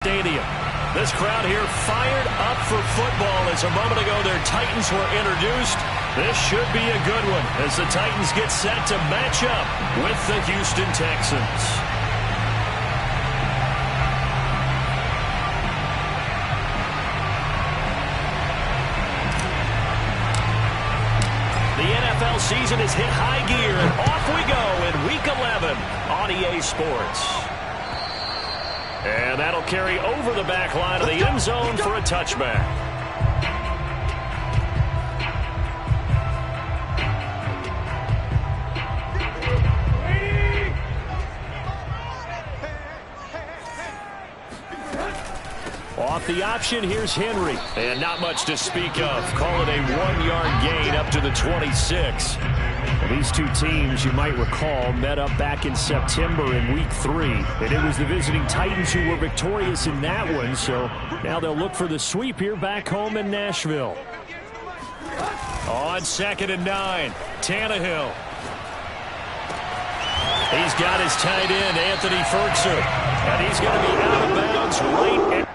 Stadium. This crowd here fired up for football as a moment ago their Titans were introduced. This should be a good one as the Titans get set to match up with the Houston Texans. The NFL season has hit high gear, and off we go in Week 11 on EA Sports. And that'll carry over the back line of the end zone for a touchback. Off the option, here's Henry. And not much to speak of. Call it a 1-yard gain up to the 26. Well, these two teams, you might recall, met up back in September in Week 3. And it was the visiting Titans who were victorious in that one. So now they'll look for the sweep here back home in Nashville. On 2nd and 9, Tannehill. He's got his tight end, Anthony Ferguson. And he's going to be out of bounds right at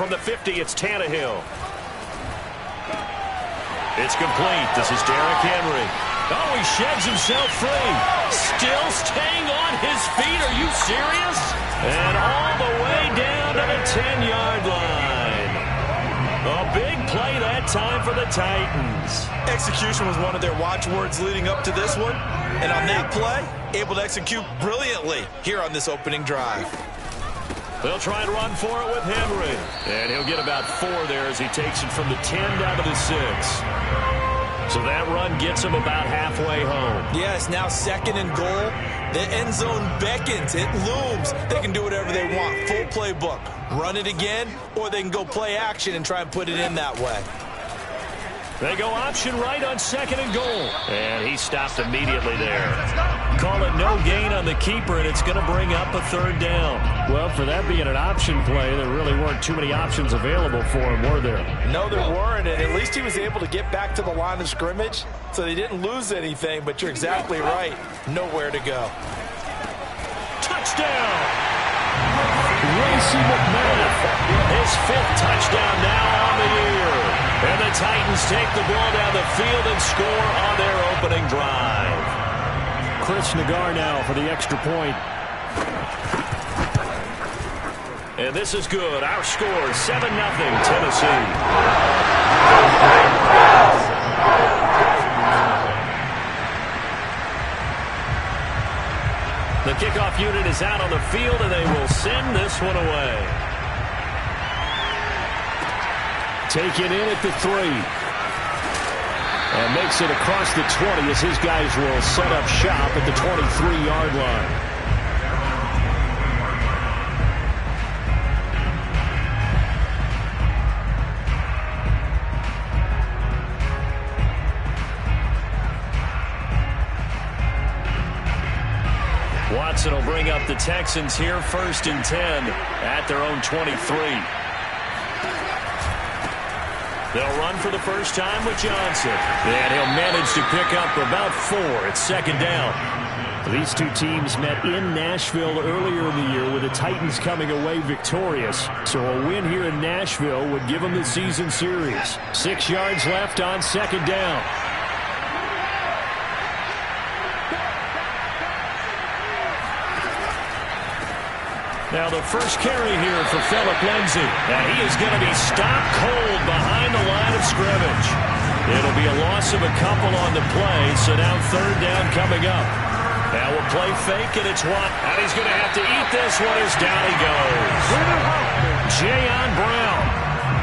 from the 50, it's Tannehill. It's complete. This is Derrick Henry. Oh, he sheds himself free. Still staying on his feet. Are you serious? And all the way down to the 10-yard line. A big play that time for the Titans. Execution was one of their watchwords leading up to this one. And on that play, able to execute brilliantly here on this opening drive. They'll try and run for it with Henry. And he'll get about 4 there as he takes it from the 10 down to the 6. So that run gets him about halfway home. Yes, now 2nd and goal. The end zone beckons. It looms. They can do whatever they want. Full playbook. Run it again, or they can go play action and try and put it in that way. They go option right on 2nd and goal. And he stopped immediately there. Call it no gain on the keeper, and it's going to bring up a 3rd down. Well, for that being an option play, there really weren't too many options available for him, were there? No, there weren't, and at least he was able to get back to the line of scrimmage, so they didn't lose anything, but you're exactly right. Nowhere to go. Touchdown! Racy McManus, his 5th touchdown now on the year. And the Titans take the ball down the field and score on their opening drive. Chris Nagar now for the extra point. And this is good. Our score is 7-0 Tennessee. The kickoff unit is out on the field, and they will send this one away. Taken in at the 3. And makes it across the 20 as his guys will set up shop at the 23-yard line. Watson will bring up the Texans here, 1st and 10 at their own 23. They'll run for the first time with Johnson. And he'll manage to pick up about 4 at 2nd down. These two teams met in Nashville earlier in the year with the Titans coming away victorious. So a win here in Nashville would give them the season series. 6 yards left on 2nd down. Now the first carry here for Phillip Lindsay. And he is going to be stopped cold behind the line of scrimmage. It'll be a loss of a couple on the play, so now third down coming up. Now we'll play fake, and it's one. And he's going to have to eat this one as down he goes. Jayon Brown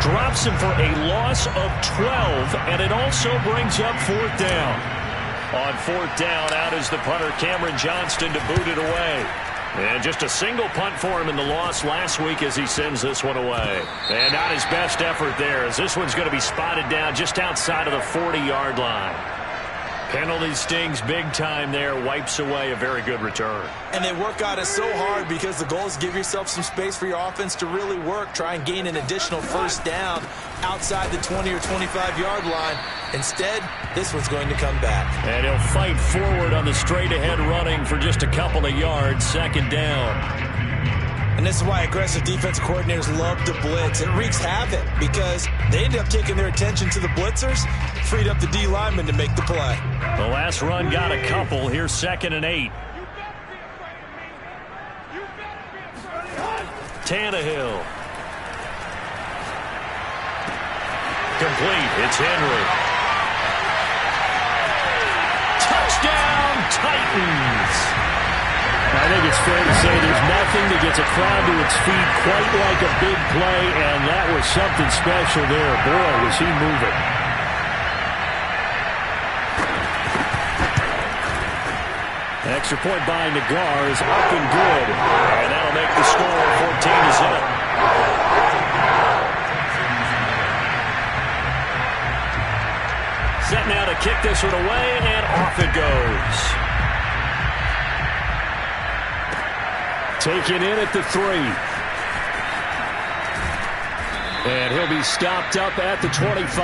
drops him for a loss of 12, and it also brings up fourth down. On fourth down, out is the punter, Cameron Johnston, to boot it away. And just a single punt for him in the loss last week as he sends this one away. And not his best effort there, as this one's going to be spotted down just outside of the 40-yard line. Penalty stings big time there, wipes away a very good return. And they work on it so hard because the goal is give yourself some space for your offense to really work. Try and gain an additional first down outside the 20 or 25-yard line. Instead, this one's going to come back. And he'll fight forward on the straight-ahead running for just a couple of yards, second down. And this is why aggressive defensive coordinators love to blitz. It wreaks havoc because they end up taking their attention to the blitzers, freed up the D lineman to make the play. The last run got a couple. Here's 2nd and 8. Tannehill. Complete. It's Henry. Touchdown, Titans. I think it's fair to say there's nothing that gets a crowd to its feet quite like a big play, and that was something special there. Boy, was he moving. Extra point by Nagar is up and good, and that'll make the score 14-0. Set now to kick this one away, and off it goes. Taken in at the 3. And he'll be stopped up at the 25.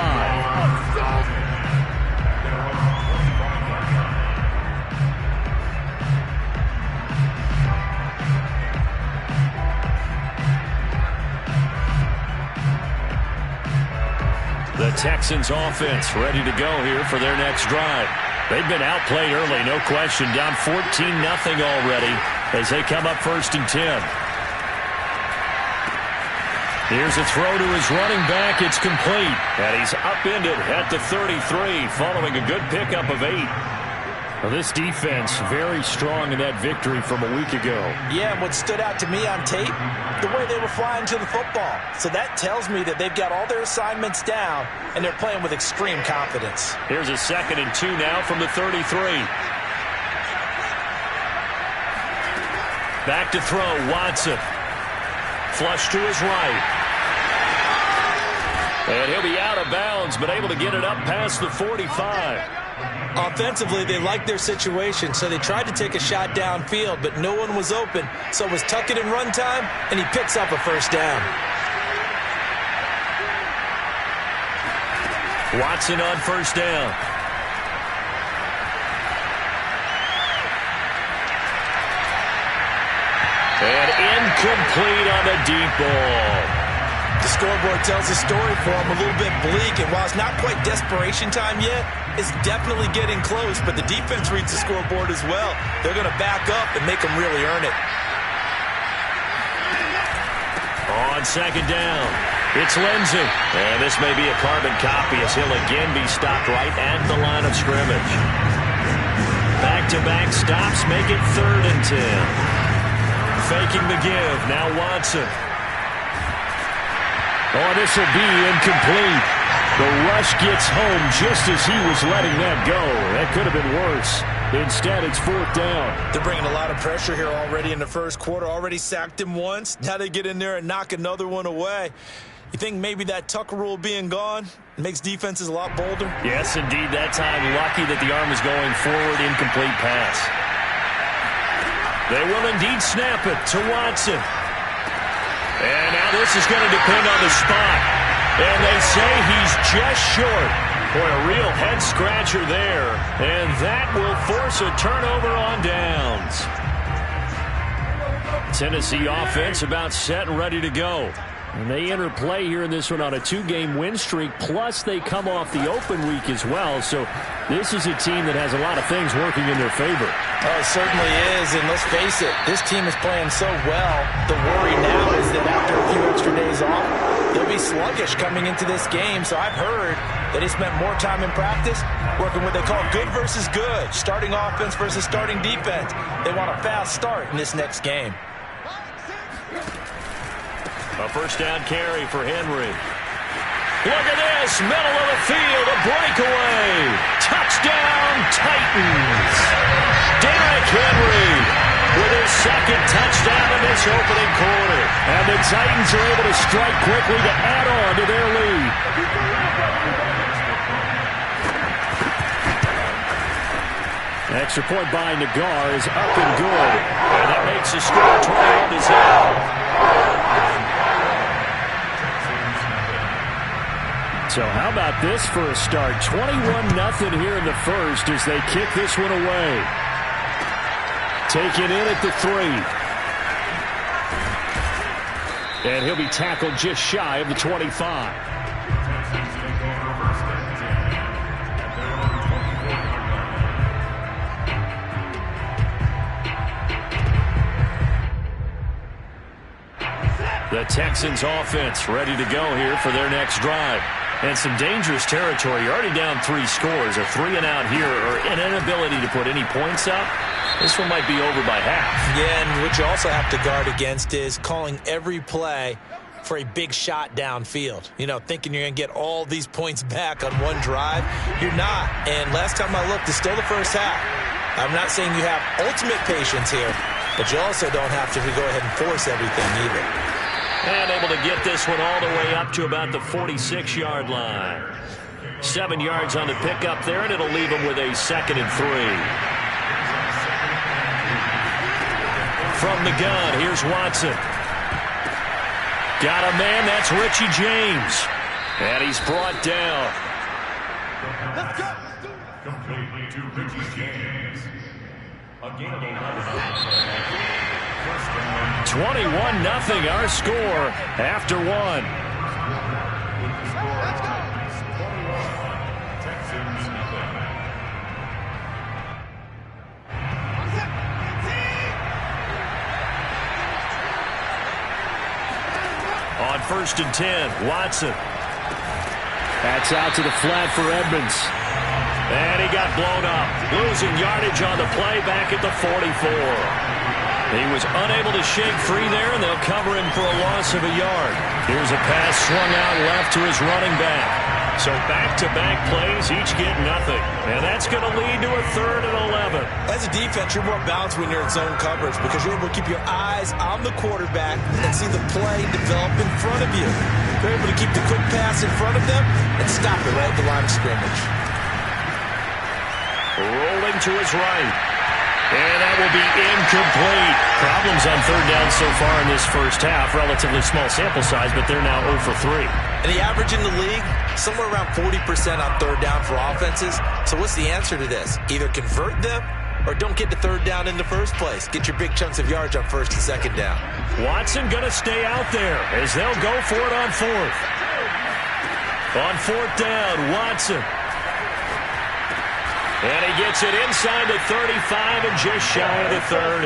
The Texans offense ready to go here for their next drive. They've been outplayed early, no question. Down 14-0 already as they come up 1st and 10. Here's a throw to his running back. It's complete. And he's upended at the 33 following a good pickup of 8. Well, this defense very strong in that victory from a week ago. Yeah, and what stood out to me on tape, the way they were flying to the football. So that tells me that they've got all their assignments down, and they're playing with extreme confidence. Here's a 2nd and 2 now from the 33. Back to throw, Watson. Flush to his right. And he'll be out of bounds, but able to get it up past the 45. Offensively, they liked their situation, so they tried to take a shot downfield, but no one was open. So it was tuck it and run time, and he picks up a first down. Watson on first down. And incomplete on the deep ball. The scoreboard tells a story for him, a little bit bleak, and while it's not quite desperation time yet, it's definitely getting close, but the defense reads the scoreboard as well. They're going to back up and make them really earn it. On second down, it's Lindsey. And this may be a carbon copy as he'll again be stopped right at the line of scrimmage. Back-to-back stops make it 3rd and 10. Faking the give, now Watson. Oh, this will be incomplete. The rush gets home just as he was letting that go. That could have been worse. Instead, it's 4th down. They're bringing a lot of pressure here already in the first quarter. Already sacked him once. Now they get in there and knock another one away. You think maybe that Tucker rule being gone makes defenses a lot bolder? Yes, indeed. That time, lucky that the arm is going forward. Incomplete pass. They will indeed snap it to Watson. And now this is going to depend on the spot. And they say he's just short. Boy, a real head-scratcher there. And that will force a turnover on downs. Tennessee offense about set and ready to go. And they enter play here in this one on a 2-game win streak, plus they come off the open week as well. So this is a team that has a lot of things working in their favor. Oh, it certainly is, and let's face it, this team is playing so well. The worry now is that after a few extra days off, He'll be sluggish coming into this game, so I've heard that he spent more time in practice working what they call good versus good, starting offense versus starting defense. They want a fast start in this next game. A first down carry for Henry. Look at this, middle of the field, a breakaway. Touchdown, Titans. Derrick Henry with his second touchdown in this opening quarter. And the Titans are able to strike quickly to add on to their lead. Extra point by Nagar is up and good. And that makes the score 21-0. So how about this for a start? 21-0 here in the first as they kick this one away. Taken in at the 3. And he'll be tackled just shy of the 25. The Texans offense ready to go here for their next drive. And some dangerous territory. You're already down 3 scores. A 3 and out here or an inability to put any points up. This one might be over by half. Yeah, and what you also have to guard against is calling every play for a big shot downfield. You know, thinking you're going to get all these points back on one drive. You're not. And last time I looked, it's still the first half. I'm not saying you have ultimate patience here, but you also don't have to go ahead and force everything either. And able to get this one all the way up to about the 46-yard line. 7 yards on the pickup there, and it'll leave them with a 2nd and 3. From the gun, here's Watson. Got a man, that's Richie James. And he's brought down. Let's go. Complete to Richie James. A gain of 11. 21-0 our score after 1. On 1st and 10, Watson. That's out to the flat for Edmonds. And he got blown up. Losing yardage on the play back at the 44. He was unable to shake free there, and they'll cover him for a loss of a yard. Here's a pass swung out left to his running back. So back-to-back plays, each get nothing. And that's going to lead to a 3rd and 11. As a defense, you're more balanced when you're in zone coverage because you're able to keep your eyes on the quarterback and see the play develop in front of you. You're able to keep the quick pass in front of them and stop it right at the line of scrimmage. Rolling to his right. And that will be incomplete. Problems on 3rd down so far in this first half. Relatively small sample size, but they're now 0 for 3. And the average in the league, somewhere around 40% on 3rd down for offenses. So what's the answer to this? Either convert them or don't get to 3rd down in the first place. Get your big chunks of yards on 1st and 2nd down. Watson going to stay out there as they'll go for it on 4th. On 4th down, Watson. And he gets it inside the 35 and just shy of the 30.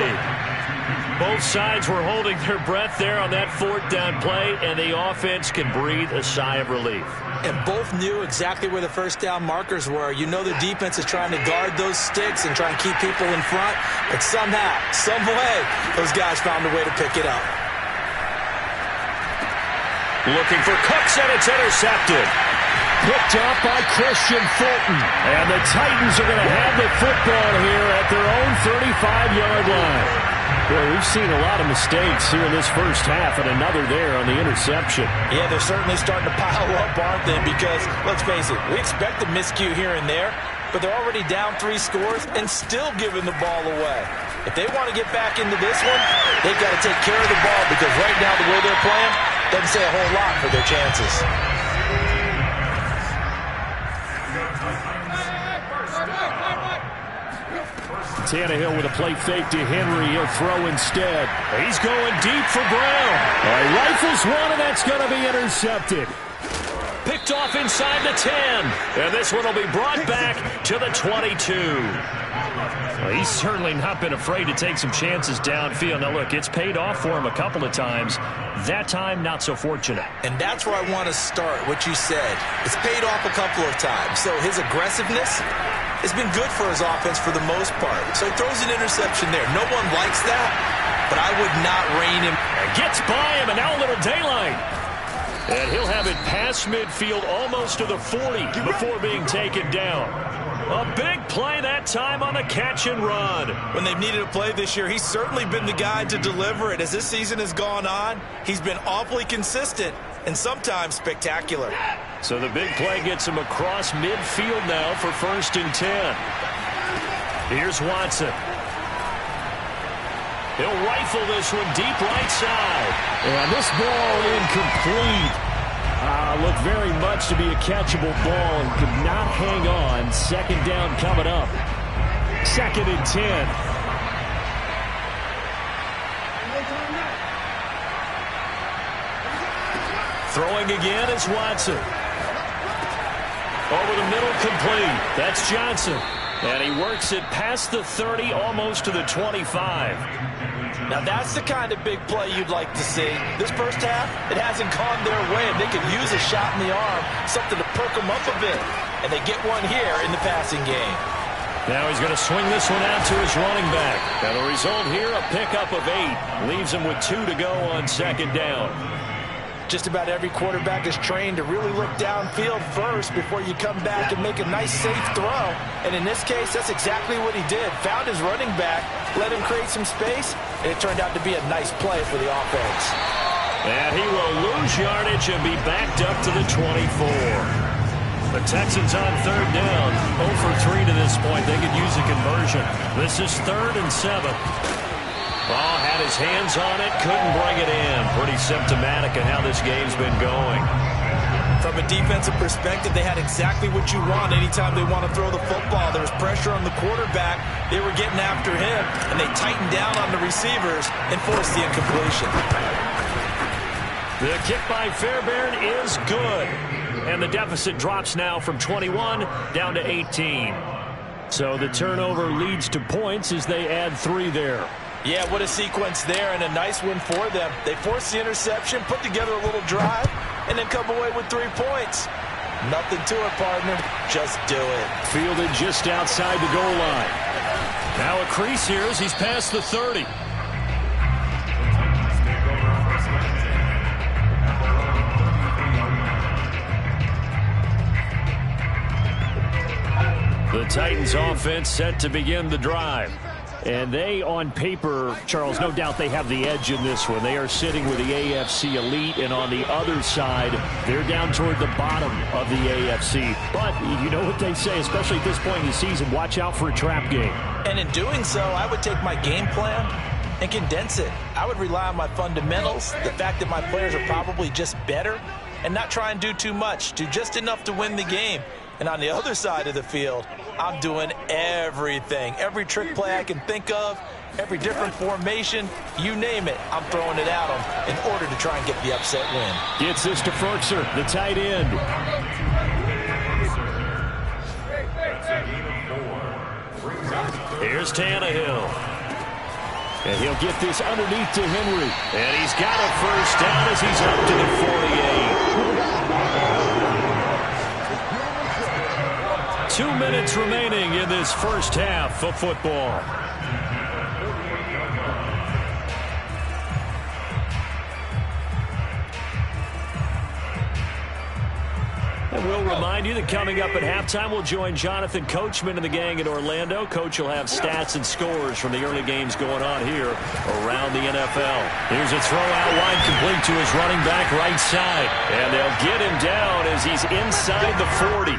Both sides were holding their breath there on that 4th down play, and the offense can breathe a sigh of relief. And both knew exactly where the 1st down markers were. You know the defense is trying to guard those sticks and try and keep people in front, but somehow, some way, those guys found a way to pick it up. Looking for Cooks, and it's intercepted. Picked up by Christian Fulton. And the Titans are going to have the football here at their own 35-yard line. Boy, we've seen a lot of mistakes here in this first half, and another there on the interception. Yeah, they're certainly starting to pile up, aren't they? Because, let's face it, we expect a miscue here and there, but they're already down 3 scores and still giving the ball away. If they want to get back into this one, they've got to take care of the ball because right now the way they're playing doesn't say a whole lot for their chances. Tannehill with a play fake to Henry. He'll throw instead. He's going deep for Brown. Rifles one, and that's going to be intercepted. picked off inside the 10. And this one will be brought back to the 22. Well, he's certainly not been afraid to take some chances downfield. Now, look, it's paid off for him a couple of times. That time, not so fortunate. And that's where I want to start, what you said. It's paid off a couple of times. So his aggressiveness has been good for his offense for the most part. So he throws an interception there. No one likes that, but I would not rein him. And gets by him, and now a little daylight. And he'll have it past midfield almost to the 40 before being taken down. A big play that time on the catch and run. When they've needed a play this year, he's certainly been the guy to deliver it. As this season has gone on, he's been awfully consistent and sometimes spectacular. So the big play gets him across midfield now for 1st and 10. Here's Watson. He'll rifle this one deep right side. And this ball incomplete. Looked very much to be a catchable ball and could not hang on. 2nd down coming up. 2nd and 10. Throwing again is Watson. Over the middle, complete. That's Johnson. And he works it past the 30, almost to the 25. Now that's the kind of big play you'd like to see. This first half, it hasn't gone their way, and they could use a shot in the arm, something to perk them up a bit. And they get one here in the passing game. Now he's going to swing this one out to his running back. And the result here, a pickup of 8. Leaves him with 2 to go on 2nd down. Just about every quarterback is trained to really look downfield first before you come back and make a nice, safe throw. And in this case, that's exactly what he did. Found his running back, let him create some space, and it turned out to be a nice play for the offense. And he will lose yardage and be backed up to the 24. The Texans on 3rd down. 0 for 3 to this point. They could use a conversion. This is 3rd and 7. Ball had his hands on it, couldn't bring it in. Pretty symptomatic of how this game's been going. From a defensive perspective, they had exactly what you want anytime they want to throw the football. There was pressure on the quarterback. They were getting after him, and they tightened down on the receivers and forced the incompletion. The kick by Fairbairn is good. And the deficit drops now from 21 down to 18. So the turnover leads to points as they add 3 there. Yeah, what a sequence there, and a nice one for them. They forced the interception, put together a little drive, and then come away with 3 points. Nothing to it, partner. Just do it. Fielded just outside the goal line. Now a crease here as he's past the 30. The Titans offense set to begin the drive. And they, on paper, Charles, no doubt they have the edge in this one. They are sitting with the AFC elite, and on the other side, they're down toward the bottom of the AFC. But you know what they say, especially at this point in the season, watch out for a trap game. And in doing so, I would take my game plan and condense it. I would rely on my fundamentals, the fact that my players are probably just better, and not try and do too much, do just enough to win the game. And on the other side of the field, I'm doing everything. Every trick play I can think of, every different formation, you name it, I'm throwing it at them in order to try and get the upset win. Gets this to Ferkser, the tight end. Here's Tannehill. And he'll get this underneath to Henry. And he's got a first down as he's up to the 48. 2 minutes remaining in this first half of football. And we'll remind you that coming up at halftime, we'll join Jonathan Coachman and the gang in Orlando. Coach will have stats and scores from the early games going on here around the NFL. Here's a throw out wide, complete to his running back right side. And they'll get him down as he's inside the 40.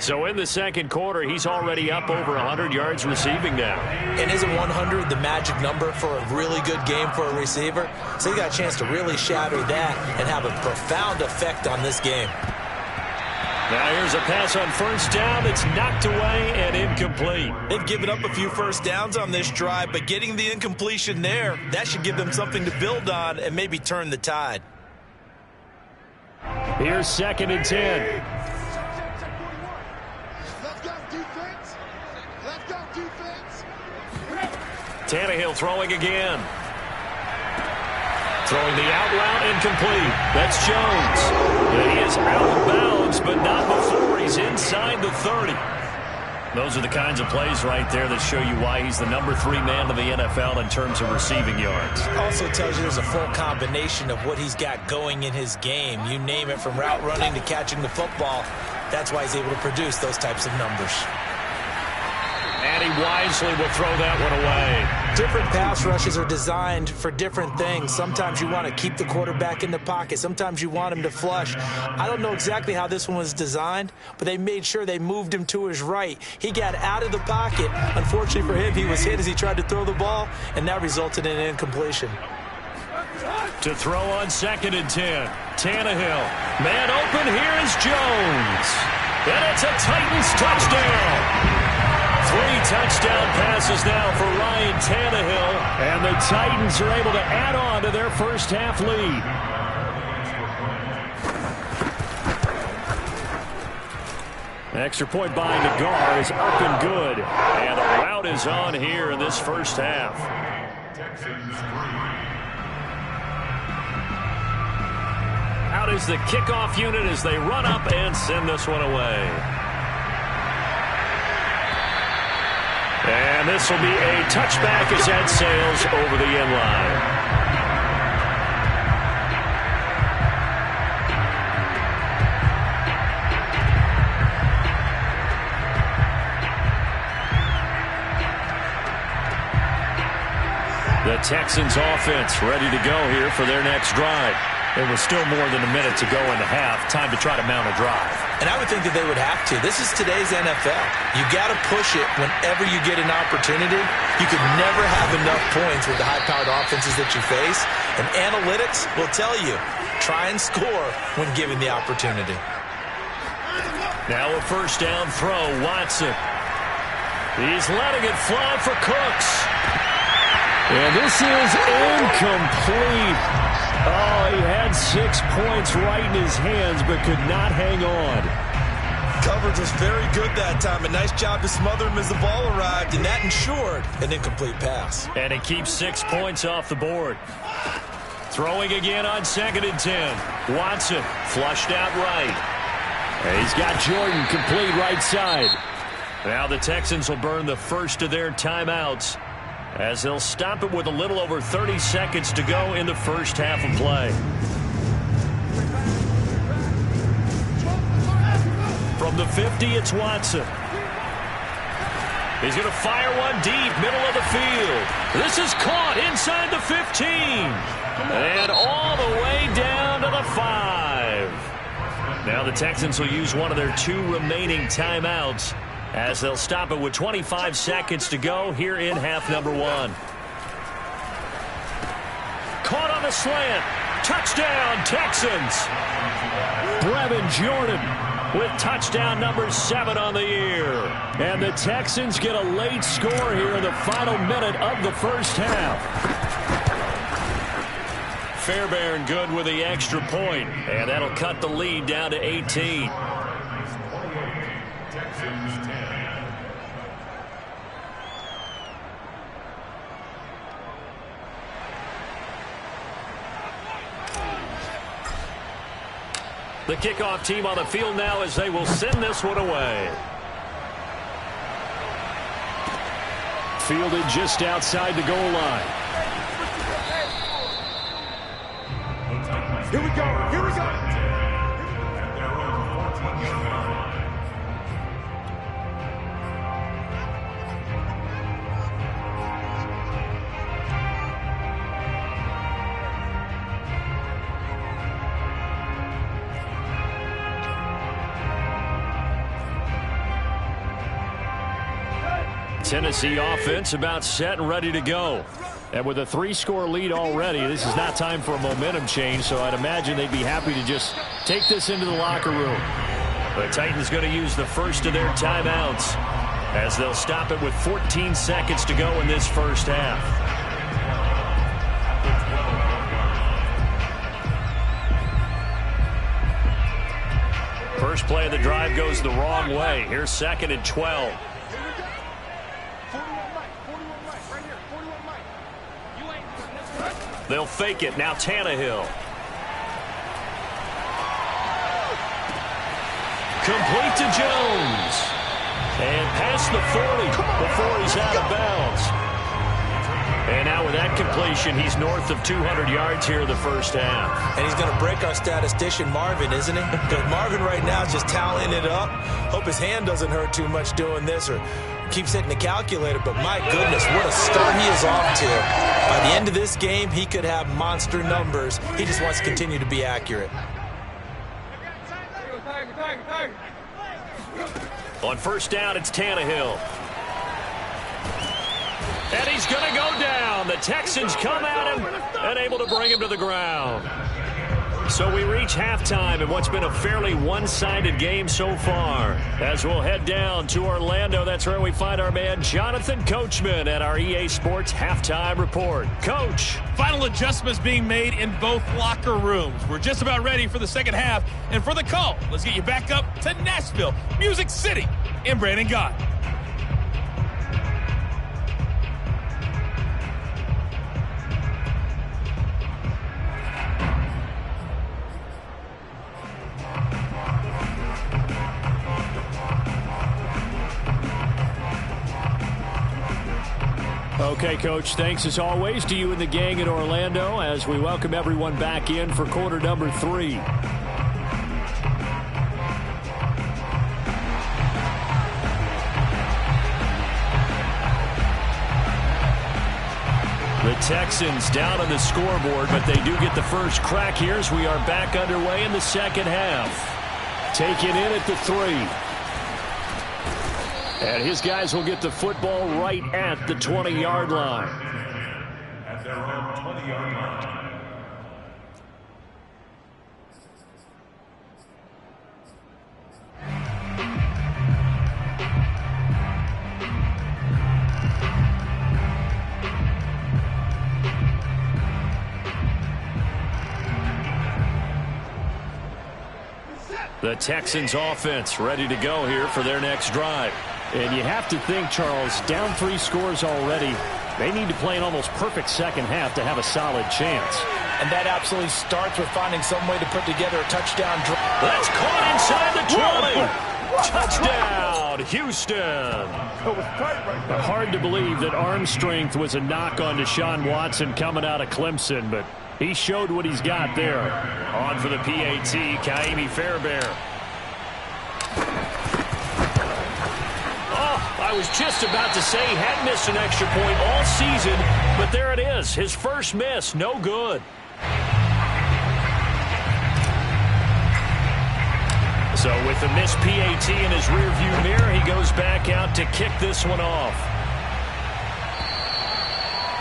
So in the second quarter, he's already up over 100 yards receiving now. And isn't 100 the magic number for a really good game for a receiver? So he got a chance to really shatter that and have a profound effect on this game. Now here's a pass on first down that's knocked away and incomplete. They've given up a few first downs on this drive, but getting the incompletion there, that should give them something to build on and maybe turn the tide. Here's 2nd and 10. Tannehill throwing again. Throwing the out route, incomplete. That's Jones. And he is out of bounds, but not before he's inside the 30. Those are the kinds of plays right there that show you why he's the number 3 man in the NFL in terms of receiving yards. Also tells you there's a full combination of what he's got going in his game. You name it, from route running to catching the football. That's why he's able to produce those types of numbers. And he wisely will throw that one away. Different pass rushes are designed for different things. Sometimes you want to keep the quarterback in the pocket. Sometimes you want him to flush. I don't know exactly how this one was designed, but they made sure they moved him to his right. He got out of the pocket. Unfortunately for him, he was hit as he tried to throw the ball, and that resulted in an incompletion. To throw on 2nd and 10. Tannehill. Man open, here is Jones. And it's a Titans touchdown. 3 touchdown passes now for Ryan Tannehill. And the Titans are able to add on to their first half lead. Extra point by Nagar is up and good. And the route is on here in this first half. Texans 3. Out is the kickoff unit as they run up and send this one away. And this will be a touchback as that sails over the end line. The Texans offense ready to go here for their next drive. There was still more than a minute to go in the half. Time to try to mount a drive. And I would think that they would have to. This is today's NFL. You got to push it whenever you get an opportunity. You could never have enough points with the high-powered offenses that you face. And analytics will tell you, try and score when given the opportunity. Now a first down throw, Watson. He's letting it fly for Cooks. And this is incomplete. Oh, he had 6 points right in his hands, but could not hang on. Coverage was very good that time. A nice job to smother him as the ball arrived, and that ensured an incomplete pass. And it keeps 6 points off the board. Throwing again on 2nd and 10. Watson flushed out right. And he's got Jordan complete right side. Now the Texans will burn the first of their timeouts, as they'll stop it with a little over 30 seconds to go in the first half of play. From the 50, it's Watson. He's going to fire one deep, middle of the field. This is caught inside the 15. And all the way down to the 5. Now the Texans will use one of their 2 remaining timeouts, as they'll stop it with 25 seconds to go here in half number 1. Caught on the slant. Touchdown, Texans. Brevin Jordan with touchdown number 7 on the year. And the Texans get a late score here in the final minute of the first half. Fairbairn good with the extra point, and that'll cut the lead down to 18. Texans 10. The kickoff team on the field now as they will send this one away. Fielded just outside the goal line. Here we go. Here we go. At their own 14-yard line. Tennessee offense about set and ready to go. And with a 3-score lead already, this is not time for a momentum change, so I'd imagine they'd be happy to just take this into the locker room. The Titans going to use the first of their timeouts, as they'll stop it with 14 seconds to go in this first half. First play of the drive goes the wrong way. Here's 2nd and 12. They'll fake it. Now Tannehill. Complete to Jones. And past the 40 before he's out of bounds. And now with that completion, he's north of 200 yards here in the first half. And he's going to break our statistician Marvin, isn't he? Because Marvin right now is just tallying it up. Hope his hand doesn't hurt too much doing this or keeps hitting the calculator. But my goodness, what a start he is off to. By the end of this game, he could have monster numbers. He just wants to continue to be accurate. On first down, it's Tannehill. And he's going to go down. The Texans come at him and able to bring him to the ground. So we reach halftime in what's been a fairly one-sided game so far. As we'll head down to Orlando, that's where we find our man Jonathan Coachman at our EA Sports Halftime Report. Coach. Final adjustments being made in both locker rooms. We're just about ready for the second half. And for the call, let's get you back up to Nashville, Music City, and Brandon Gott. Okay, Coach, thanks as always to you and the gang in Orlando as we welcome everyone back in for quarter number 3. The Texans down on the scoreboard, but they do get the first crack here as we are back underway in the second half. Taken in at the 3. And his guys will get the football right at the 20-yard line. At their own 20-yard line. The Texans offense ready to go here for their next drive. And you have to think, Charles, down 3 scores already. They need to play an almost perfect second half to have a solid chance. And that absolutely starts with finding some way to put together a touchdown drive. That's caught inside the 20. Touchdown, Houston. Hard to believe that arm strength was a knock on Deshaun Watson coming out of Clemson, but he showed what he's got there. On for the PAT, Kaimi Fairbairn. I was just about to say he had missed an extra point all season, but there it is. His first miss, no good. So with the missed PAT in his rearview mirror, he goes back out to kick this one off.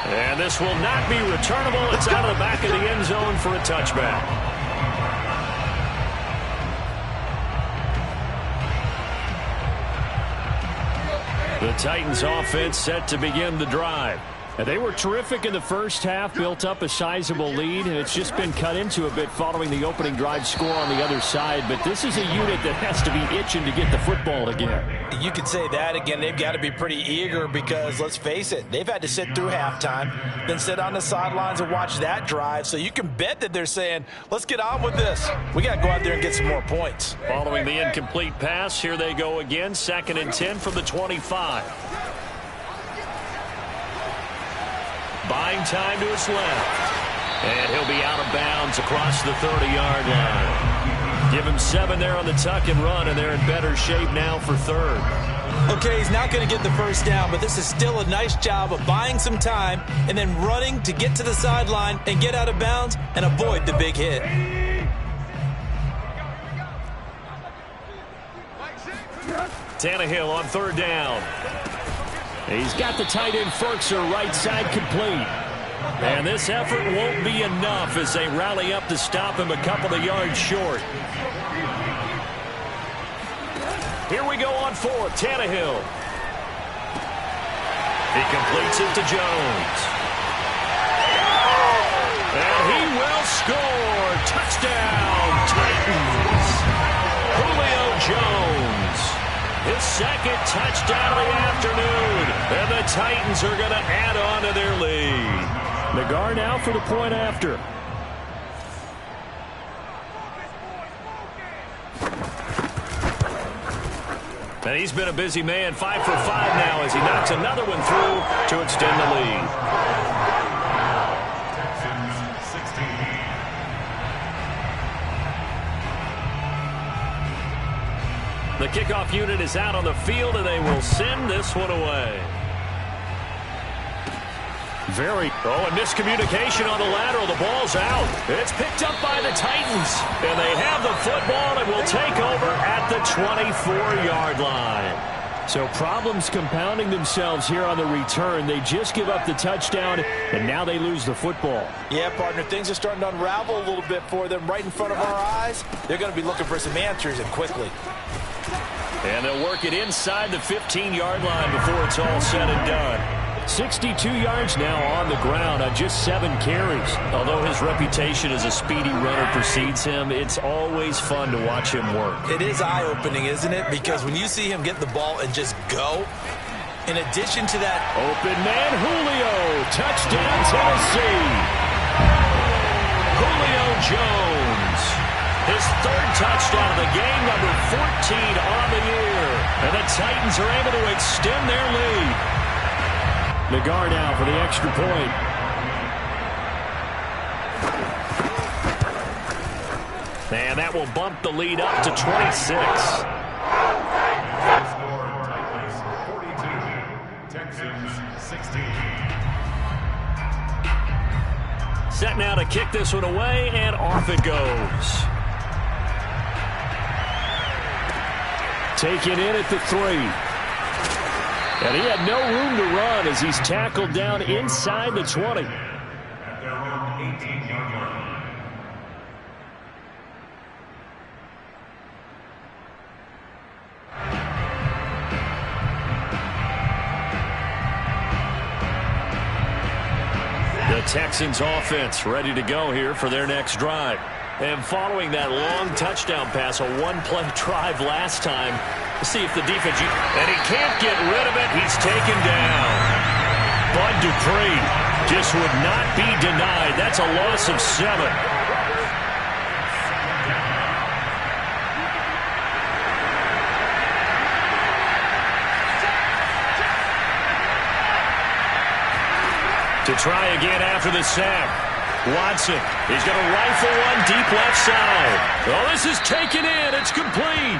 And this will not be returnable. It's out of the back of the end zone for a touchback. The Titans offense set to begin the drive. They were terrific in the first half, built up a sizable lead, and it's just been cut into a bit following the opening drive score on the other side. But this is a unit that has to be itching to get the football again. You could say that again. They've got to be pretty eager because, let's face it, they've had to sit through halftime, then sit on the sidelines and watch that drive. So you can bet that they're saying, let's get on with this. We got to go out there and get some more points. Following the incomplete pass, here they go again. 2nd and 10 from the 25. Buying time to his left. And he'll be out of bounds across the 30-yard line. Give him 7 there on the tuck and run, and they're in better shape now for 3rd. Okay, he's not going to get the first down, but this is still a nice job of buying some time and then running to get to the sideline and get out of bounds and avoid the big hit. Tannehill on 3rd down. He's got the tight end Ferkser right side complete. And this effort won't be enough as they rally up to stop him a couple of yards short. Here we go on 4th. Tannehill. He completes it to Jones. And he will score. Touchdown, Titans. Julio his second touchdown of the afternoon. And the Titans are going to add on to their lead. Nagar now for the point after. And he's been a busy man, 5 for 5 now as he knocks another one through to extend the lead. Texans 16. The kickoff unit is out on the field, and they will send this one away. A miscommunication on the lateral. The ball's out. It's picked up by the Titans. And they have the football and will take over at the 24-yard line. So problems compounding themselves here on the return. They just give up the touchdown, and now they lose the football. Yeah, partner, things are starting to unravel a little bit for them right in front of our eyes. They're going to be looking for some answers, and quickly. And they'll work it inside the 15-yard line before it's all said and done. 62 yards now on the ground on just 7 carries. Although his reputation as a speedy runner precedes him, it's always fun to watch him work. It is eye-opening, isn't it? Because when you see him get the ball and just go, in addition to that... Open man, Julio. Touchdown, Tennessee. Julio Jones. His third touchdown of the game, number 14 on the year. And the Titans are able to extend their lead. Nagar now for the extra point. And that will bump the lead up to 26. Score Titans 42, Texans 16. Set now to kick this one away, and off it goes. Taken in at the 3. And he had no room to run as he's tackled down inside the 20. At their own 18-yard line. The Texans offense ready to go here for their next drive. And following that long touchdown pass, a one-play drive last time, see if the defense... And he can't get rid of it. He's taken down. Bud Dupree just would not be denied. That's a loss of 7. To try again after the sack. Watson, he's going to rifle one deep left side. Oh, this is taken in. It's complete.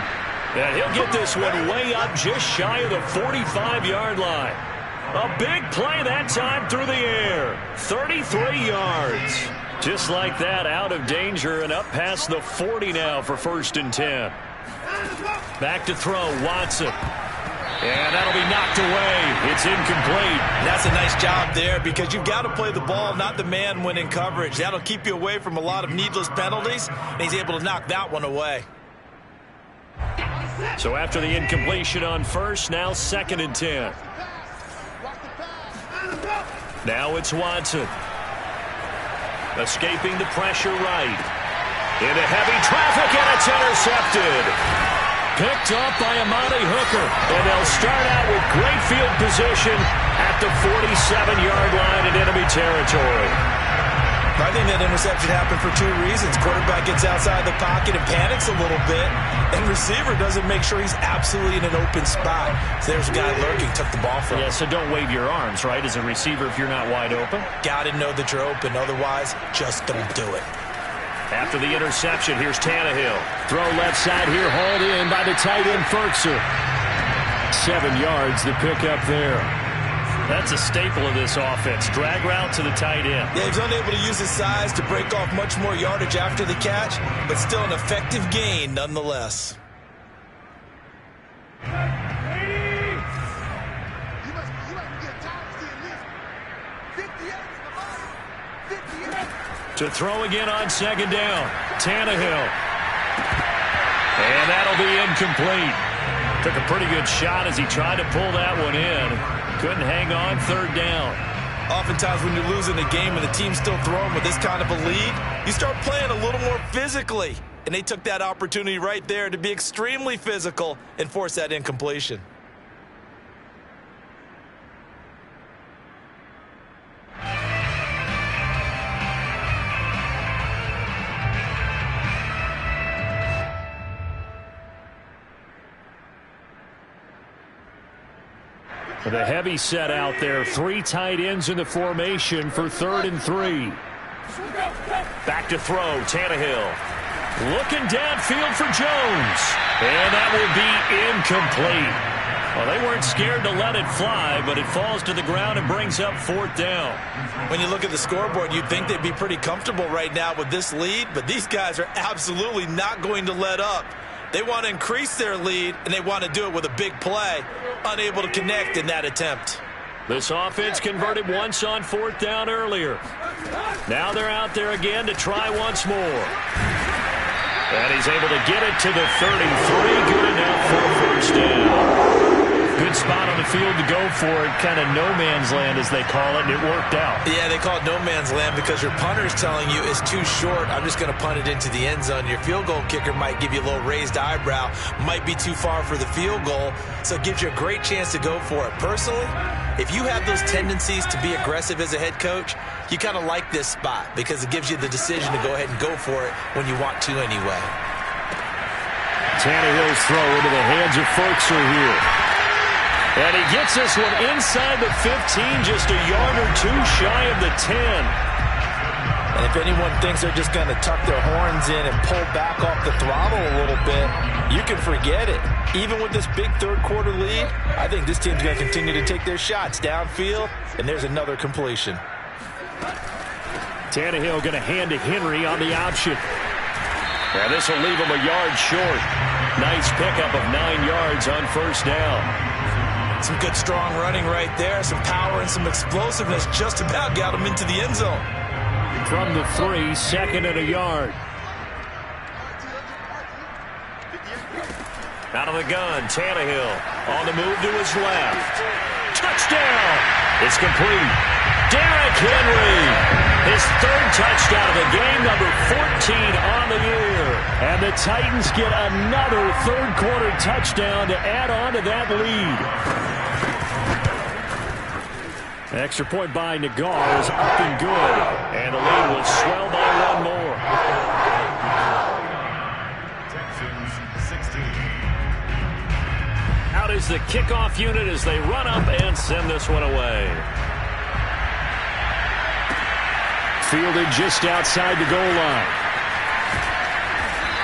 And he'll get this one way up just shy of the 45-yard line. A big play that time through the air. 33 yards. Just like that, out of danger and up past the 40 now for 1st and 10. Back to throw, Watson. And that'll be knocked away. It's incomplete. That's a nice job there because you've got to play the ball, not the man when in coverage. That'll keep you away from a lot of needless penalties, and he's able to knock that one away. So after the incompletion on 1st, now 2nd and 10. Now it's Watson. Escaping the pressure right. Into heavy traffic, and it's intercepted. Picked up by Amani Hooker. And they'll start out with great field position at the 47-yard line in enemy territory. I think that interception happened for 2 reasons. Quarterback gets outside the pocket and panics a little bit, and receiver doesn't make sure he's absolutely in an open spot. So there's a guy lurking, took the ball from him. Yeah, so don't wave your arms, right, as a receiver if you're not wide open. Got to know that you're open. Otherwise, just don't do it. After the interception, here's Tannehill. Throw left side here, hauled in by the tight end, Ferkser. 7 yards, the pickup there. That's a staple of this offense. Drag route to the tight end. Yeah, he's unable to use his size to break off much more yardage after the catch, but still an effective gain nonetheless. To throw again on 2nd down. Tannehill. And that'll be incomplete. Took a pretty good shot as he tried to pull that one in. Couldn't hang on 3rd down. Oftentimes when you're losing a game and the team's still throwing with this kind of a lead, you start playing a little more physically. and they took that opportunity right there to be extremely physical and force that incompletion. With a heavy set out there, 3 tight ends in the formation for 3rd and 3. Back to throw, Tannehill. Looking downfield for Jones. And that will be incomplete. Well, they weren't scared to let it fly, but it falls to the ground and brings up 4th down. When you look at the scoreboard, you'd think they'd be pretty comfortable right now with this lead, but these guys are absolutely not going to let up. They want to increase their lead, and they want to do it with a big play. Unable to connect in that attempt. This offense converted once on 4th down earlier. Now they're out there again to try once more. And he's able to get it to the 33. Good enough for a 1st down. Good spot on the field to go for it. Kind of no man's land, as they call it, and it worked out. Yeah, they call it no man's land because your punter's telling you it's too short. I'm just going to punt it into the end zone. Your field goal kicker might give you a little raised eyebrow. Might be too far for the field goal, so it gives you a great chance to go for it. Personally, if you have those tendencies to be aggressive as a head coach, you kind of like this spot because it gives you the decision to go ahead and go for it when you want to anyway. Tannehill's throw into the hands of Ferkser here. And he gets this one inside the 15, just a yard or 2 shy of the 10. And if anyone thinks they're just going to tuck their horns in and pull back off the throttle a little bit, you can forget it. Even with this big 3rd quarter lead, I think this team's going to continue to take their shots downfield, and there's another completion. Tannehill going to hand to Henry on the option. And this will leave him a yard short. Nice pickup of 9 yards on 1st down. Some good strong running right there. Some power and some explosiveness just about got him into the end zone. From the 3, 2nd and a yard. Out of the gun, Tannehill on the move to his left. Touchdown! It's complete. Derrick Henry. His 3rd touchdown of the game, number 14 on the year. And the Titans get another 3rd quarter touchdown to add on to that lead. Extra point by Nagar is up and good. And the lead will swell by 1 more. Texans 16. Out is the kickoff unit as they run up and send this one away. Fielded just outside the goal line.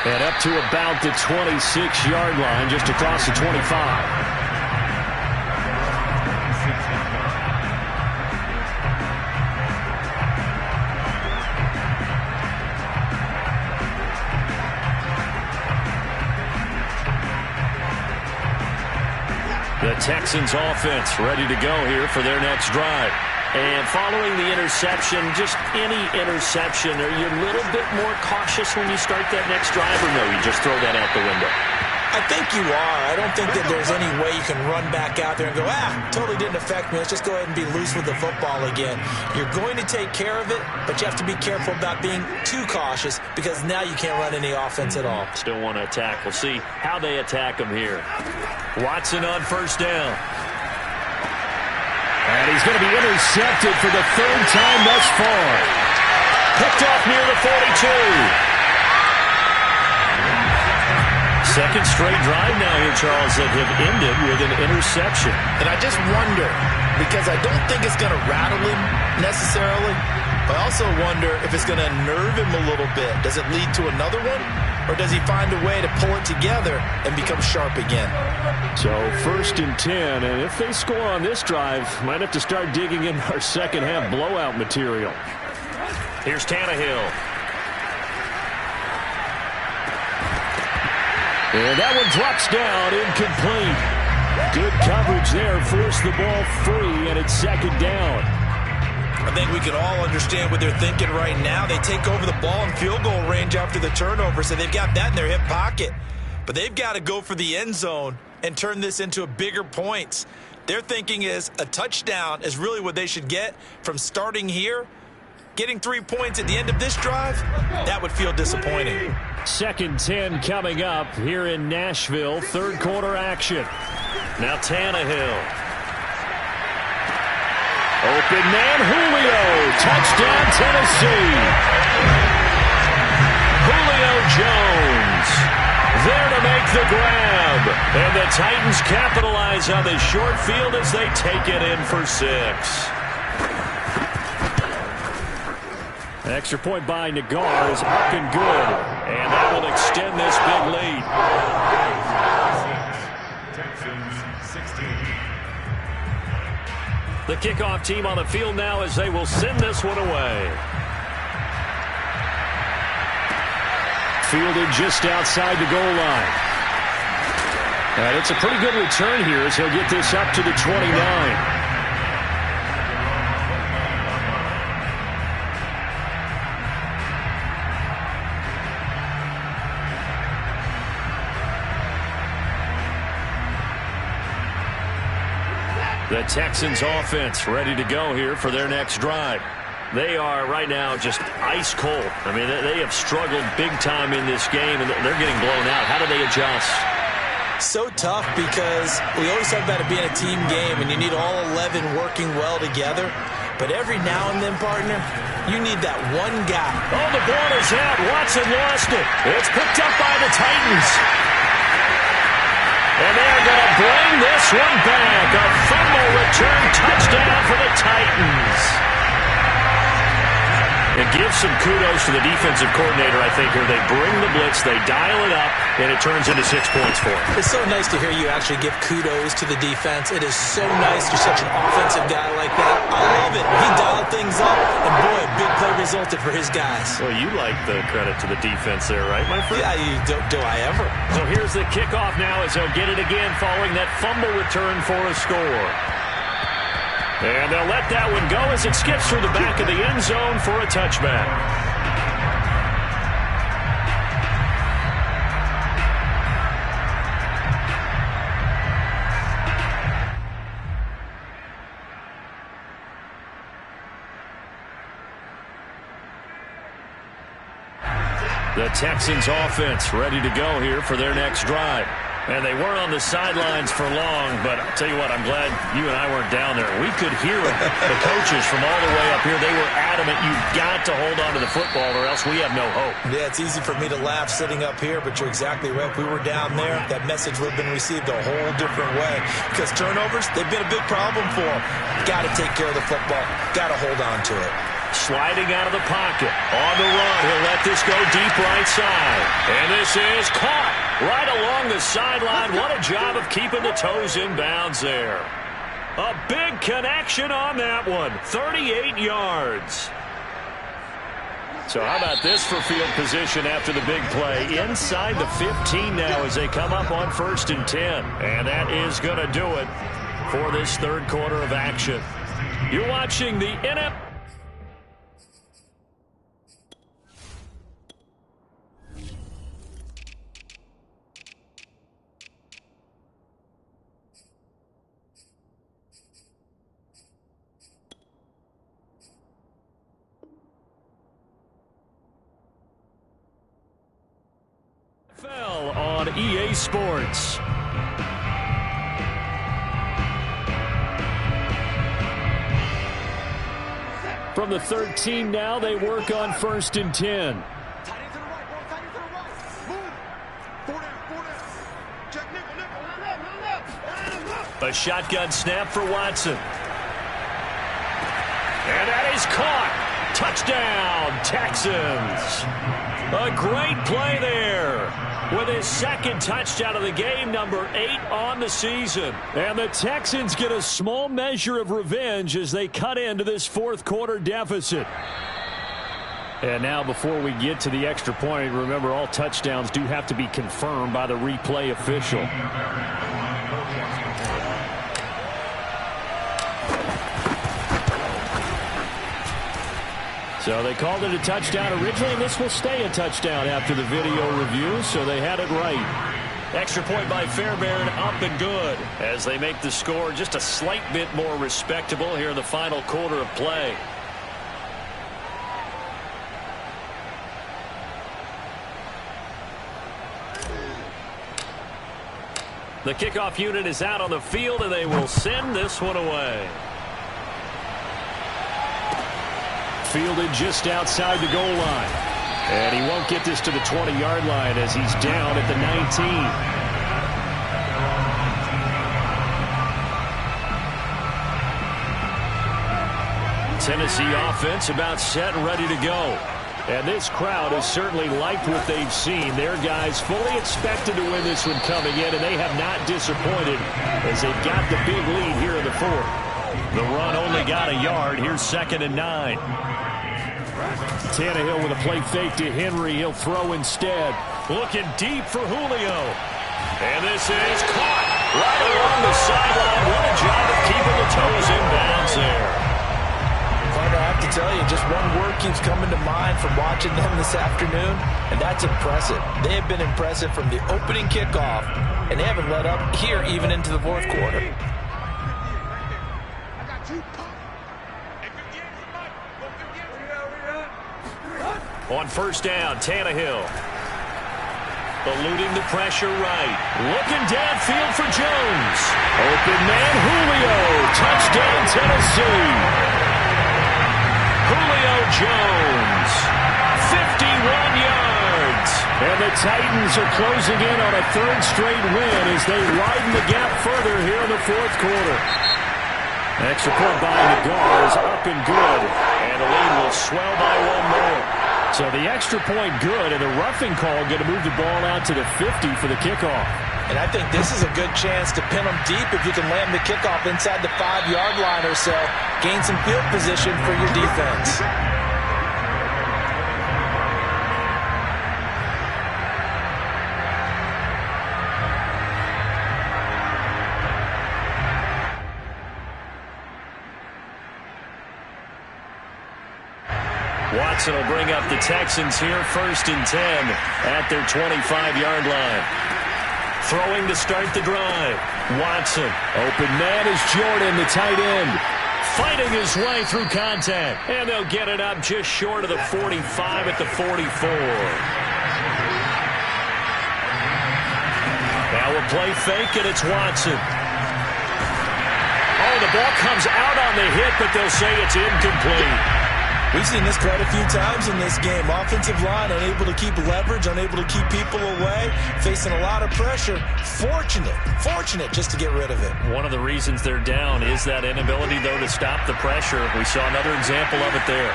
And up to about the 26-yard line, just across the 25. The Texans offense ready to go here for their next drive. And following the interception, just any interception, are you a little bit more cautious when you start that next drive, or no, you just throw that out the window? I think you are. I don't think that there's any way you can run back out there and go, totally didn't affect me. Let's just go ahead and be loose with the football again. You're going to take care of it, but you have to be careful about being too cautious because now you can't run any offense at all. Still want to attack. We'll see how they attack him here. Watson on 1st down. And he's going to be intercepted for the 3rd time thus far. Picked off near the 42. Second straight drive now here, Charles, that have ended with an interception. And I just wonder, because I don't think it's going to rattle him necessarily, but I also wonder if it's going to nerve him a little bit. Does it lead to another one? Or does he find a way to pull it together and become sharp again? So 1st and 10, and if they score on this drive, might have to start digging in our second half blowout material. Here's Tannehill. And that one drops down, incomplete. Good coverage there, forced the ball free, and it's 2nd down. I think we can all understand what they're thinking right now. They take over the ball in field goal range after the turnover, so they've got that in their hip pocket. But they've got to go for the end zone and turn this into a bigger points. Their thinking is a touchdown is really what they should get from starting here Getting 3 points at the end of this drive, that would feel disappointing. 2nd and 10 coming up here in Nashville. Third quarter action. Now Tannehill. Open man, Julio. Touchdown, Tennessee. Julio Jones there to make the grab. And the Titans capitalize on the short field as they take it in for 6. An extra point by Nagar is up and good. And that will extend this big lead. Texans 16. The kickoff team on the field now as they will send this one away. Fielded just outside the goal line. And it's a pretty good return here as he'll get this up to the 29. The Texans offense ready to go here for their next drive. They are right now just ice cold. I mean, they have struggled big time in this game, and they're getting blown out. How do they adjust? So tough because we always talk about it being a team game, and you need all 11 working well together. But every now and then, partner, you need that one guy. Oh, the ball is out. Watson lost it. It's picked up by the Titans. And they're going to bring this one back. A fumble return touchdown for the Titans. It gives some kudos to the defensive coordinator, I think, here. They bring the blitz, they dial it up, and it turns into 6 points for them. It's so nice to hear you actually give kudos to the defense. It is so nice you're such an offensive guy like that. I love it. He dialed things up, and boy, a big play resulted for his guys. Well, you like the credit to the defense there, right, my friend? Yeah, do I ever? So here's the kickoff now as they'll get it again following that fumble return for a score. And they'll let that one go as it skips through the back of the end zone for a touchback. The Texans offense ready to go here for their next drive. And they weren't on the sidelines for long, but I'll tell you what, I'm glad you and I weren't down there. We could hear the coaches from all the way up here. They were adamant, you've got to hold on to the football or else we have no hope. Yeah, it's easy for me to laugh sitting up here, but you're exactly right. If we were down there, that message would have been received a whole different way. Because turnovers, they've been a big problem for them. Got to take care of the football. Got to hold on to it. Sliding out of the pocket. On the run. He'll let this go deep right side. And this is caught right along the sideline. What a job of keeping the toes in bounds there. A big connection on that one. 38 yards. So how about this for field position after the big play? Inside the 15 now as they come up on 1st and 10. And that is going to do it for this third quarter of action. You're watching the NFL. On EA Sports. From the 13 now, they work on 1st and 10. A shotgun snap for Watson. And that is caught. Touchdown, Texans. A great play there with his second touchdown of the game, number 8 on the season. And the Texans get a small measure of revenge as they cut into this fourth quarter deficit. And now before we get to the extra point, remember all touchdowns do have to be confirmed by the replay official. So they called it a touchdown originally, and this will stay a touchdown after the video review, so they had it right. Extra point by Fairbairn, up and good, as they make the score just a slight bit more respectable here in the final quarter of play. The kickoff unit is out on the field, and they will send this one away. Fielded just outside the goal line. And he won't get this to the 20-yard line as he's down at the 19. Tennessee offense about set and ready to go. And this crowd has certainly liked what they've seen. Their guys fully expected to win this one coming in, and they have not disappointed as they've got the big lead here in the fourth. The run only got a yard. Here's 2nd and 9. Tannehill with a play fake to Henry. He'll throw instead. Looking deep for Julio. And this is caught right along the sideline. What a job of keeping the toes in bounds there. I have to tell you, just one word keeps coming to mind from watching them this afternoon, and that's impressive. They have been impressive from the opening kickoff, and they haven't let up here even into the fourth quarter. On first down, Tannehill. Eluding the pressure right. Looking downfield for Jones. Open man, Julio. Touchdown, Tennessee. Julio Jones, 51 yards. And the Titans are closing in on a third straight win as they widen the gap further here in the fourth quarter. Extra point by Nagar is up and good. And the lead will swell by one more. So the extra point good, and the roughing call going to move the ball out to the 50 for the kickoff. And I think this is a good chance to pin them deep if you can land the kickoff inside the 5-yard line or so. Gain some field position for your defense. Watson will bring up the Texans here, 1st and 10 at their 25-yard line. Throwing to start the drive. Watson. Open man is Jordan, the tight end. Fighting his way through contact. And they'll get it up just short of the 45 at the 44. Now a play fake, and it's Watson. Oh, the ball comes out on the hit, but they'll say it's incomplete. We've seen this quite a few times in this game. Offensive line unable to keep leverage, unable to keep people away, facing a lot of pressure. Fortunate just to get rid of it. One of the reasons they're down is that inability, though, to stop the pressure. We saw another example of it there.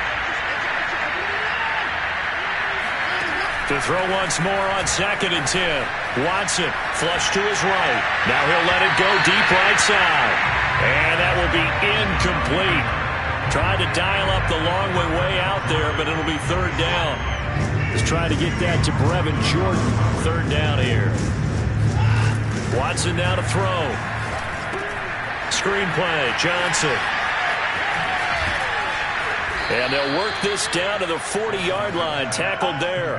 To throw once more on 2nd and 10. Watson, flush to his right. Now he'll let it go deep right side. And that will be incomplete. Tried to dial up the long way out there, but it'll be 3rd down. Just trying to get that to Brevin Jordan. 3rd down here. Watson now to throw. Screen play, Johnson. And they'll work this down to the 40-yard line. Tackled there.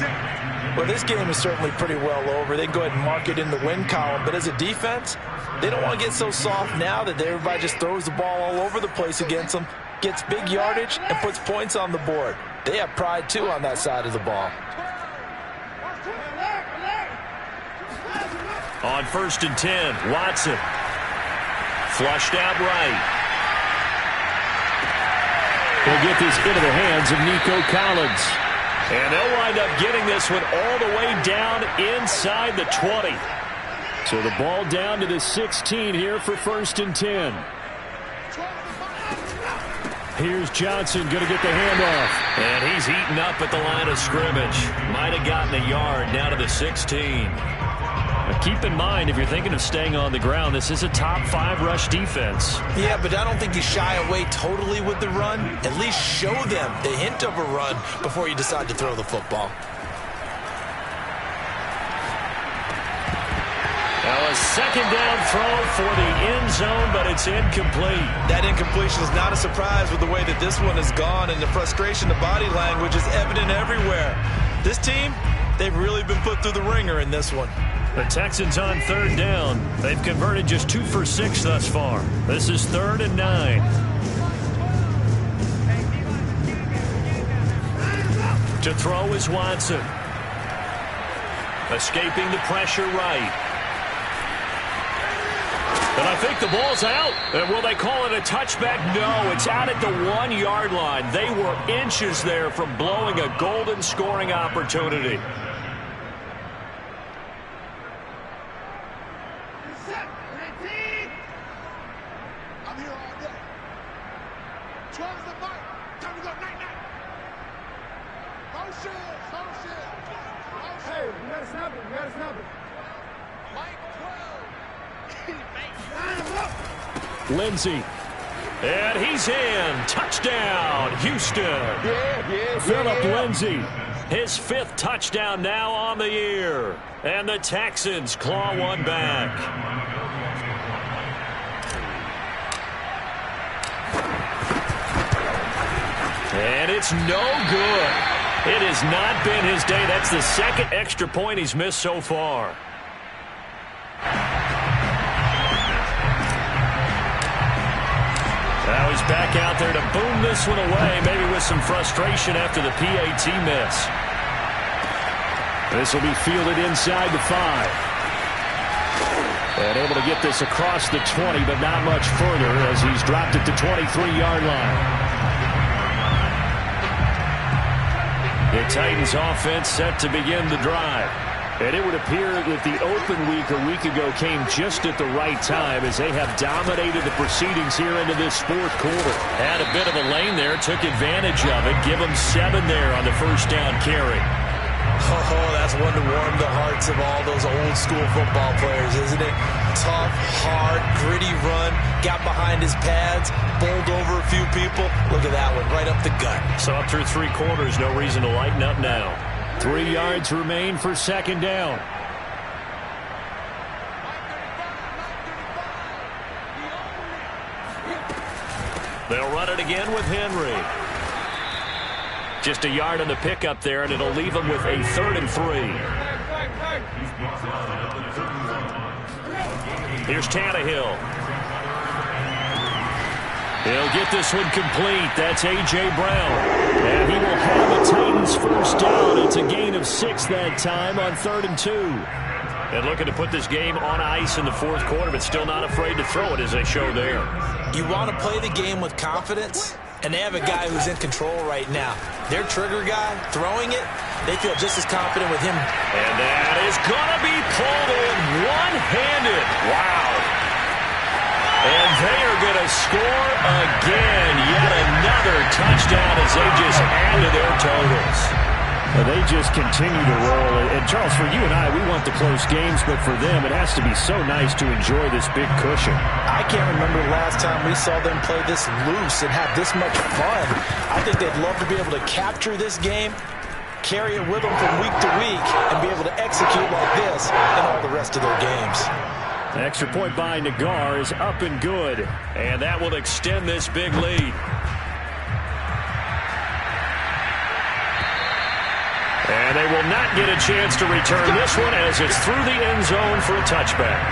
Well, this game is certainly pretty well over. They can go ahead and mark it in the win column. But as a defense, they don't want to get so soft now that everybody just throws the ball all over the place against them. Gets big yardage and puts points on the board. They have pride, too, on that side of the ball. On 1st and 10, Watson. Flushed out right. They'll get this into the hands of Nico Collins. And they'll wind up getting this one all the way down inside the 20. So the ball down to the 16 here for 1st and 10. Here's Johnson going to get the handoff. And he's eaten up at the line of scrimmage. Might have gotten a yard down to the 16. Now keep in mind, if you're thinking of staying on the ground, this is a top 5 rush defense. Yeah, but I don't think you shy away totally with the run. At least show them the hint of a run before you decide to throw the football. Now a 2nd down throw for the end zone, but it's incomplete. That incompletion is not a surprise with the way that this one has gone, and the frustration, the body language is evident everywhere. This team, they've really been put through the ringer in this one. The Texans on 3rd down. They've converted just 2 for 6 thus far. This is 3rd and 9. To throw is Watson. Escaping the pressure right. And I think the ball's out. And will they call it a touchback? No, it's out at the 1 yard line. They were inches there from blowing a golden scoring opportunity. Lindsey. And he's in. Touchdown, Houston. Phillip Lindsey. His 5th touchdown now on the year. And the Texans claw one back. And it's no good. It has not been his day. That's the 2nd extra point he's missed so far. Now he's back out there to boom this one away, maybe with some frustration after the PAT miss. This will be fielded inside the 5. And able to get this across the 20, but not much further as he's dropped it to 23-yard line. The Titans offense set to begin the drive. And it would appear that the open week a week ago came just at the right time as they have dominated the proceedings here into this 4th quarter. Had a bit of a lane there, took advantage of it. Give them 7 there on the first down carry. Oh, that's one to warm the hearts of all those old school football players, isn't it? Tough, hard, gritty run, got behind his pads, bowled over a few people. Look at that one, right up the gut. So up through 3 quarters, no reason to lighten up now. 3 yards remain for 2nd down. They'll run it again with Henry. Just a yard on the pickup there, and it'll leave them with a 3rd and 3. Here's Tannehill. He'll get this one complete. That's A.J. Brown. And he will have the Titans first down. It's a gain of 6 that time on 3rd and 2. And looking to put this game on ice in the 4th quarter, but still not afraid to throw it as they show there. You want to play the game with confidence, and they have a guy who's in control right now. Their trigger guy, throwing it, they feel just as confident with him. And that is going to be pulled in one-handed. Wow. And they are going to score again. Yet another touchdown as they just add to their totals. They just continue to roll. And, Charles, for you and I, we want the close games, but for them, it has to be so nice to enjoy this big cushion. I can't remember the last time we saw them play this loose and have this much fun. I think they'd love to be able to capture this game, carry it with them from week to week, and be able to execute like this in all the rest of their games. An extra point by Nagar is up and good, and that will extend this big lead. And they will not get a chance to return this one as it's through the end zone for a touchback.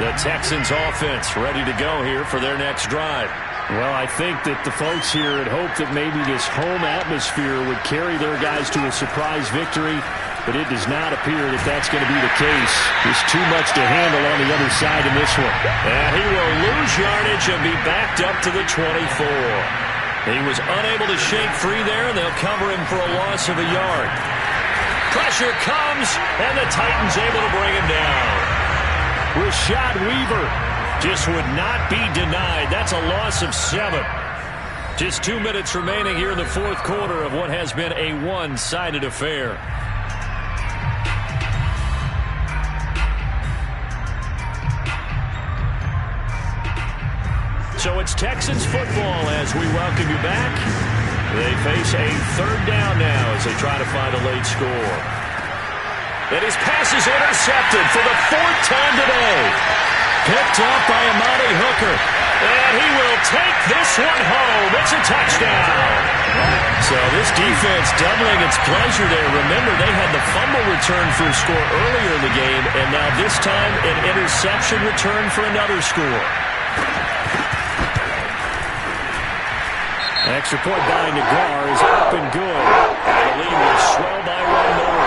The Texans offense ready to go here for their next drive. Well, I think that the folks here had hoped that maybe this home atmosphere would carry their guys to a surprise victory, but it does not appear that that's going to be the case. There's too much to handle on the other side in this one. And he will lose yardage and be backed up to the 24. He was unable to shake free there, and they'll cover him for a loss of a yard. Pressure comes, and the Titans able to bring him down. Rashad Weaver just would not be denied. That's a loss of 7. Just 2 minutes remaining here in the 4th quarter of what has been a one-sided affair. So it's Texans football as we welcome you back. They face a 3rd down now as they try to find a late score. And his pass is intercepted for the 4th time today. Picked up by Amani Hooker. And he will take this one home. It's a touchdown. So this defense doubling its pleasure there. Remember, they had the fumble return for a score earlier in the game, and now this time an interception return for another score. An extra point by Nagar is up and good. The lead will swell by 1 more.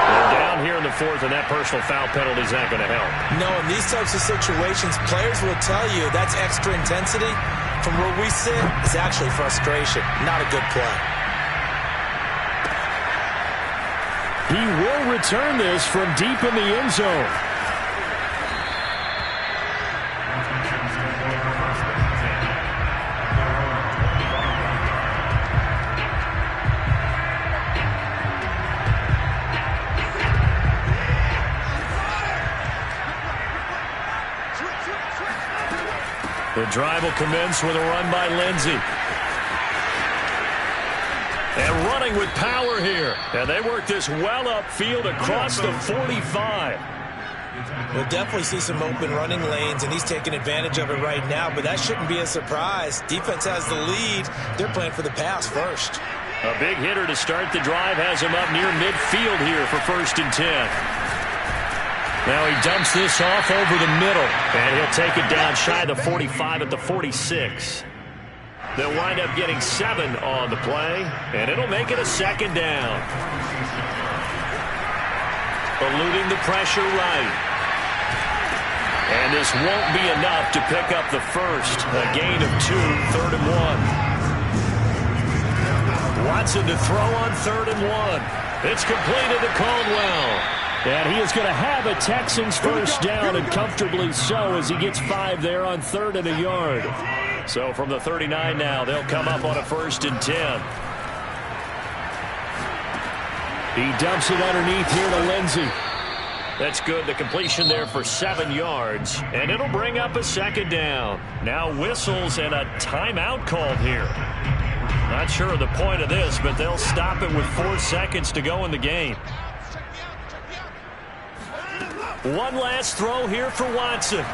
And down here in the fourth, and that personal foul penalty is not going to help. No, in these types of situations, players will tell you that's extra intensity. From where we sit, it's actually frustration, not a good play. He will return this from deep in the end zone. The drive will commence with a run by Lindsey. And running with power here. And they work this well upfield across the 45. We'll definitely see some open running lanes, and he's taking advantage of it right now, but that shouldn't be a surprise. Defense has the lead. They're playing for the pass first. A big hitter to start the drive has him up near midfield here for 1st and 10. Now he dumps this off over the middle, and he'll take it down shy of the 45 at the 46. They'll wind up getting 7 on the play, and it'll make it a 2nd down. Eluding the pressure right. And this won't be enough to pick up the first. A gain of 2, 3rd and 1. Watson to throw on 3rd and 1. It's completed to Caldwell. And he is going to have a Texans first down, and comfortably so, as he gets 5 there on 3rd and a yard. So from the 39 now, they'll come up on a 1st and 10. He dumps it underneath here to Lindsey. That's good. The completion there for 7 yards, and it'll bring up a 2nd down. Now whistles and a timeout called here. Not sure of the point of this, but they'll stop it with 4 seconds to go in the game. One last throw here for Watson.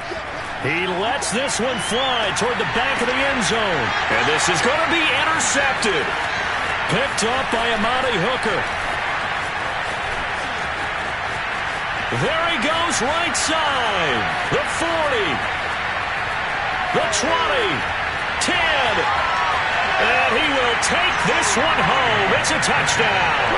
He lets this one fly toward the back of the end zone. And this is going to be intercepted. Picked up by Amani Hooker. There he goes right side. The 40. The 20. 10. And he will take this one home. It's a touchdown.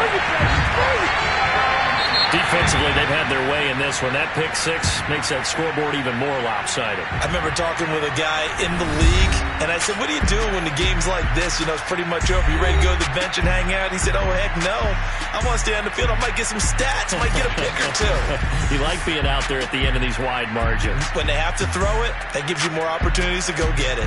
Defensively, they've had their way in this one. That pick 6 makes that scoreboard even more lopsided. I remember talking with a guy in the league, and I said, what do you do when the game's like this? You know, it's pretty much over. You ready to go to the bench and hang out? He said, oh, heck no. I want to stay on the field. I might get some stats. I might get a pick or 2. You like being out there at the end of these wide margins. When they have to throw it, that gives you more opportunities to go get it.